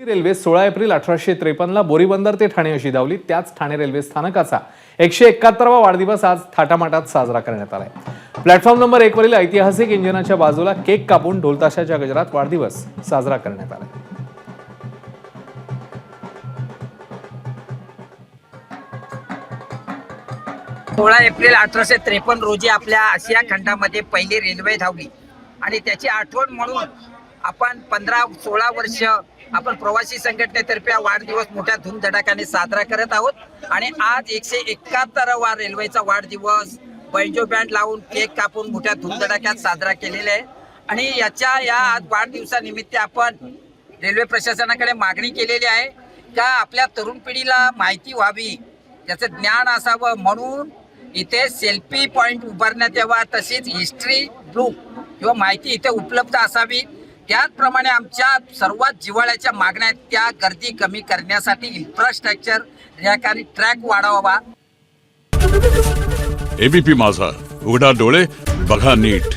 Railway 16 April 1853 ला बोरीबंदर ते ठाणे अशी धावली. त्याच ठाणे रेल्वे स्थानकाचा 171वा वाढदिवस आज थाटामाटात साजरा करण्यात आलाय. प्लॅटफॉर्म नंबर 1 वरील ऐतिहासिक इंजिनाच्या बाजूला केक कापून ढोलताशाच्या गजरात वाढदिवस साजरा करण्यात आलाय. 16 एप्रिल 1853 रोजी आपल्या आशिया खंडामध्ये पहिली रेल्वे धावली आणि त्याची आठवण म्हणून आपण 15-16 वर्ष आपण प्रवासी संघटनेतर्फे वाढदिवस मोठ्या धूमधडाक्याने साजरा करत आहोत. आणि आज 171वा रेल्वेचा वाढदिवस बैजो बँड लावून केक कापून मोठ्या धूमधडाक्यात साजरा केलेला आहे. आणि या आज वाढदिवसानिमित्त आपण रेल्वे प्रशासनाकडे मागणी केलेली आहे का आपल्या तरुण पिढीला माहिती व्हावी, त्याचं ज्ञान असावं म्हणून इथे सेल्फी पॉइंट उभारण्यात यावा. तसेच हिस्ट्री बुक किंवा माहिती इथे उपलब्ध असावी. त्याचप्रमाणे आमच्या सर्वात जिव्हाळ्याच्या मागण्या आहेत त्या गर्दी कमी करण्यासाठी इन्फ्रास्ट्रक्चर आणि ट्रॅक वाढवावा. एबीपी माझा, उघडा डोळे बघा नीट.